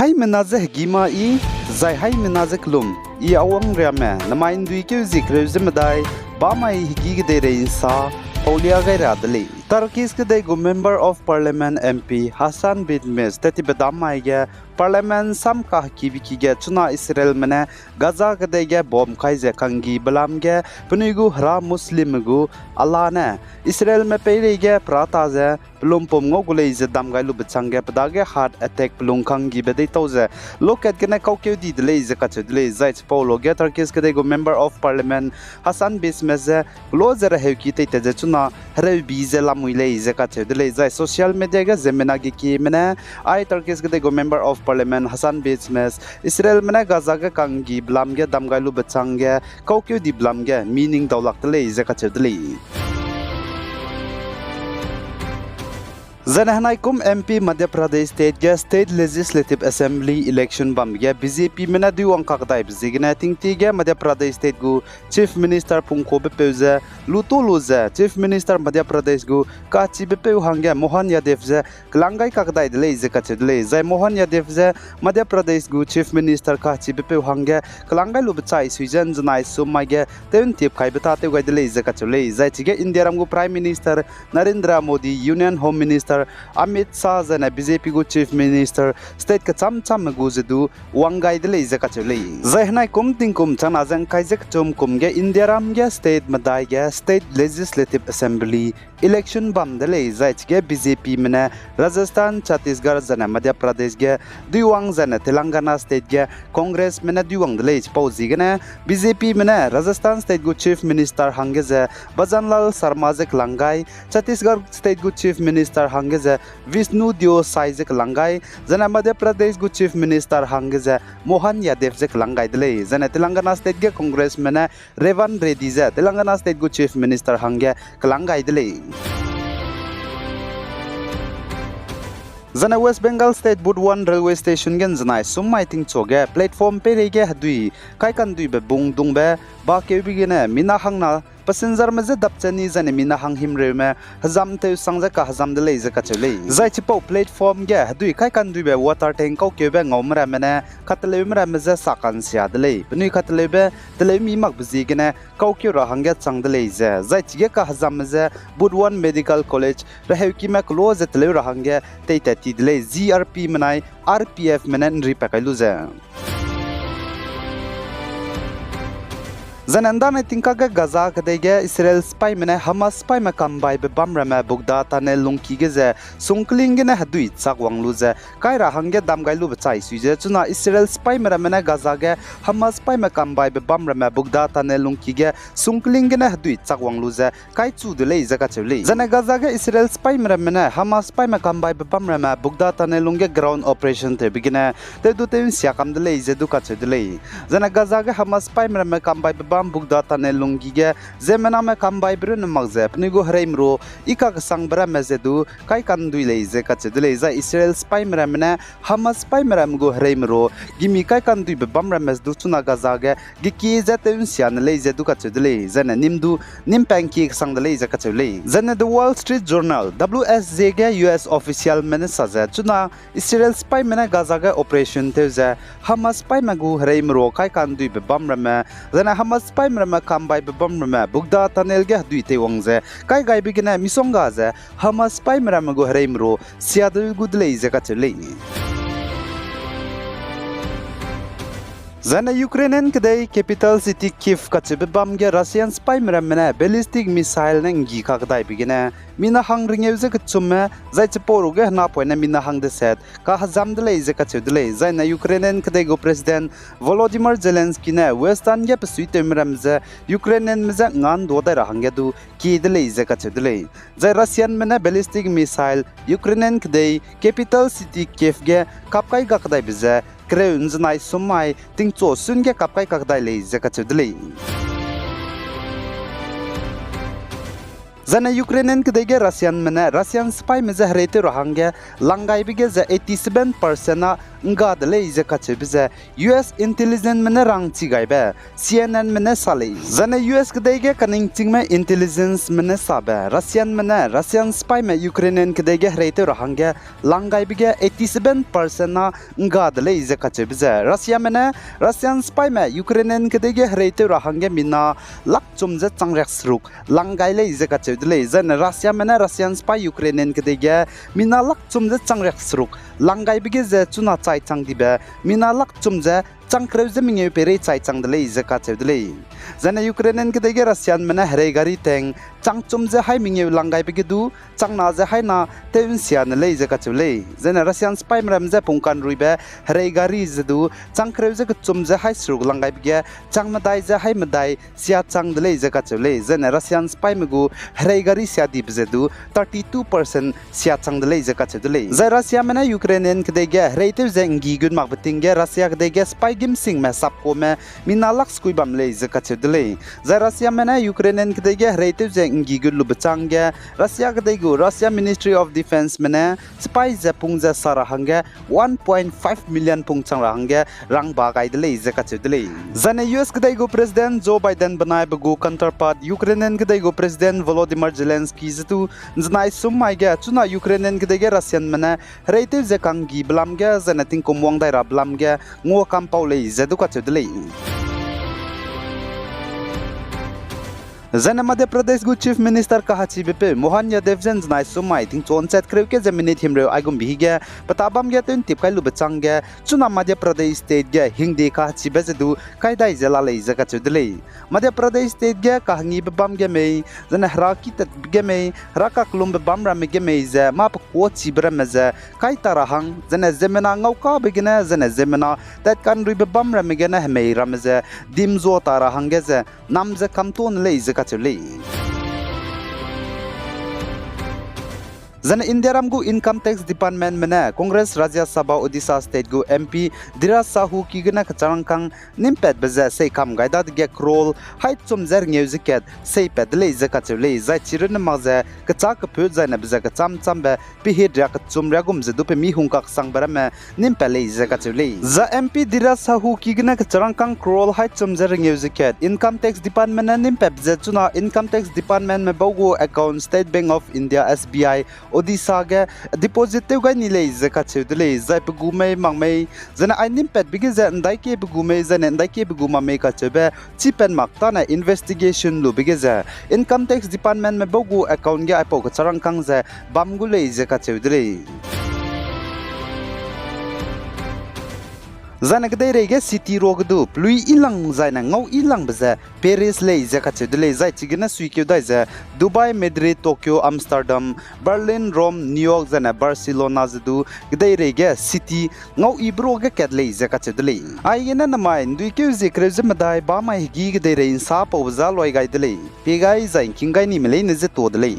Hai menazeh gima I zai hai menazeh klum I awang rame nama indui ke zikre zimdai ba mai higi gede reinsa Paulia Gairadli Turkey's gede go member of parliament MP Hasan bin Mes teti bedam mai ge parliament sam kah kibiki ge chuna Israel mene Gaza gede ge bom kaize kangi balam ge punigu hra muslim gu Allah ne Israel me pere ge prata ze lumpom ngogule ze damgai lu bchangge padage heart attack plung kangi bede toze loket gene kaukeu di dele ze kachedle zaits paulo ge Turkey's gede go member of parliament Hasan bin Mes lozer hewki te te chuna hre bize lamuile ze kachedle zai social media ge zemena ge ki mene I Turkey's gede go member of parliament Hasan bin Mes Israel mene Gaza ge kangi blam ge damgai lu bchangge kaukeu di blam ge meaning dawlak tele ze kachedle Zanahanakum MP Madhya Pradesh State ge State Legislative Assembly election bam ge BJP mena diwang kakdai bzigna tingti ge Madhya Pradesh State gu Chief Minister Pungko bepeuze luto loze Chief Minister Madhya Pradesh gu ka chi bepeu hange Mohan Yadav ze klangai kakdai dele ze kachedle zai Mohan Yadav ze Madhya Pradesh gu Chief Minister ka chi bepeu hange klangai lubchai suijan janai sumai ge ten tip khai beta te gai dele ze kachule zai chi ge India ram gu Prime Minister Narendra Modi Union Home Minister Amit Shah zana BJP gu Chief Minister State ka cham gu zedu wangai dele ze kachule zai hnai kum ting kum chana jang kai jek chum kum ge India ram ge state madai ge State Legislative Assembly election bam dele zai chi ge BJP mena Rajasthan Chhattisgarh zana Madhya Pradesh ge diwang zana Telangana State ge Congress mena diwang dele pauzi ge na BJP mena Rajasthan State gu Chief Minister hange ze Bajanlal Sharma je langai Chhattisgarh State gu Chief Minister hange ze Vishnu Deo Sai je langai zana Madhya Pradesh gu Chief Minister hange ze Mohan Yadav je langai dele zana Telangana State ge Congress mena Revan Reddy je Telangana State gu Chief Minister hange langai dele Zana West Bengal State Budwan Railway Station gen zanai summai ting choge platform pe rege hadui kai kan dui be bung dung be ba ke bigene mina hangna passenger me je dapchani zane mina hang him re me hazam te sangja ka hazam de le je ka chele zai chi po platform ge hadui kai kan dui be water tank ko ke be ngomra mena khatle mra me je sakan sia de le pnui khatle be de le mi mak bzi gene ko ke ra hangya chang de le je zai chi ge ka hazam me je Budwan Medical College ra heu ki me close de le ra hangya te te ti de le GRP menai RPF menen ri pakailu je Zananda ne tinka ge Gaza kadege Israel spy mena Hamas spy ma kambai be bamra ma bugda tane lungki ge je sungkling ge na hadui chak wanglu je kai ra hangge damgai lu bchai suije chuna Israel spy mena Gaza ge Hamas spy ma kambai be bamra ma bugda tane lungki ge sungkling ge na hadui chak wanglu je kai chu de le je ka chule zana Gaza ge Israel spy mena Hamas spy ma kambai be bamra ma bugda tane lungge ground operation te bigina te du te sia kam de le je du ka chule zana Gaza ge Hamas spy ma kambai be bam bugda tane lungi ge zemena me kambai brun magze pni go hreimro ika sang bra mezedu kai kan dui leize ka chedle za Israel spy mena Hamas spy mram go hreimro gimi kai kan dui be bamra mezdu chuna Gaza ge giki zatun sian leize du ka chedle zana nimdu nimpanki sang de leize ka chedle zana the Wall Street Journal WSJ ge US official mena saza chuna Israel spy mena Gaza ge operation teza Hamas spy magu hreimro kai kan dui be bamra me zana Hamas spy mra kambai be bamra bugda tunnel ge duite wangze kai gai bigina misonga ze Hamas spy mra go hreimro siadu gudle ze ka chele Zana Ukrainian kdei capital city Kiev kachebe bamge Russian spy mena ballistic missile nengi kakdai bigina mina hang ringeuze kchumme zai chporu ge na poina mina hang de set ka hazam de le ze ka chudle zai na Ukrainian kdei go president Volodymyr Zelensky na western ge psuite mramze Ukrainian meza ngan do da hangge du ki de le ze ka chudle zai Russian mena ballistic missile Ukrainian kdei capital city Kiev ge kapkai gakdai bize Kreun znai sumai tingcho sunge kapkai kakdai le ze ka chudle Zana Ukrainian kdege Russian spy meza hrete rohangge langai bige ze 87% na nga de le ze ka che bize US intelligence mena rang chi gai ba CNN mena sale zana US kdai ge kaning chingme intelligence mena sabe Russian spy me Ukrainian kdai ge reite rahang langai bige 87% na nga de le ze ka che bize Russian spy me Ukrainian kdai ge reite rahang mina lak chum je changrek sruk langai le ze ka che le zana Russian spy Ukrainian kdai ge mina lak chum je changrek sruk langai bige ze chuna chai chang dibe mina lak chum je chang kreuze minge pere chai chang de le ze ka che le zana Ukrainian kdai ge Russian mena hre gari teng chang chum je hai minge langai bige du chang na je hai na teun sian le ze ka che le zana Russian spy mram je pungkan ruibe hre gari je du chang kreuze ke chum je hai sruk langai bige chang madai je hai madai sia chang de le ze ka che le zana Russian spy megu hre gari sia dib je du 32% sia chang de le ze ka che le za Russia mena Ukrainian kdai ge hre te je ngi gun mak beting ge Russia kdai ge spy gim sing me sap ko me minalak skui bam le ze ka che le za Russia mena Ukrainian kdai ge hre te je ngi gun lu bachang ge Russia kdai gu Russia Ministry of Defense mena spy je pung je sara hang 1.5 million pung chang ra hang rang ba gai de le ze ka che le zana US kdai gu President Joe Biden banai bu counterpart Ukrainian kdai gu President Volodymyr Zelensky zu znai sum mai ge chuna Ukrainian kdai ge Russian mena hre te je kang gi blam ge zana ting komwang dai ra blam ge ngo kam pau le ze du ka che le zana Madhya Pradesh gu Chief Minister kahachi bepe Mohan Yadav zen znai sumai ting chon chat kreu ke zamini thimreu aigum bihi ge patabam ge ten tip kai lu bachang ge chuna Madhya Pradesh state ge hingde kahachi bezedu kai dai zela le zaka chudle Madhya Pradesh state ge kahangi bam ge me zana hraki tat ge me raka klum bam ram ge me ze map ko chi bram ze kai tarahang zana zemena ngauka begena zana zemena tat kan ri bam ram ge na me ram ze dimzo tarahang ge ze nam ze kamton le zaka zana India ram gu income tax department mena Congress Rajya Sabha Odisha state gu MP Dira Sahu ki gna kachang kang nimpet beza sei kam gaida ge krol height zum zer musiket sei pedle zakat le za chirin maza kachak phu zana beza ka cham be pi dra ka chum ra gum zedu pe mi hung ka sang barame nimpele zakat le za MP Dira Sahu ki gna kachang kang krol height zum zer musiket income tax department na nimpet ze chuna income tax department me bogo account State Bank of India SBI Odisha ge deposit te ga ni le zakat le za pe gume mangme zana ai nimpet bigi za ndai ke gume zana ndai ke guma me ka chebe chipen makta na investigation lu bigi za income tax department me bogo account ge apo ka charang kang za bamgu le zakat le zana gdai rege city rog du plui ilang zaina ngau ilang baza Paris le zaka chedle zai chigina suikyo dai za Dubai Madrid Tokyo Amsterdam Berlin Rome New York zana Barcelona zdu gdai rege city ngau ibro ga kedle zaka chedle aigena namai nduikyo zikre zmadai ba mai gi gdai re insa pa za loi gai dele pe gai zain kingai ni mele ne ze to dele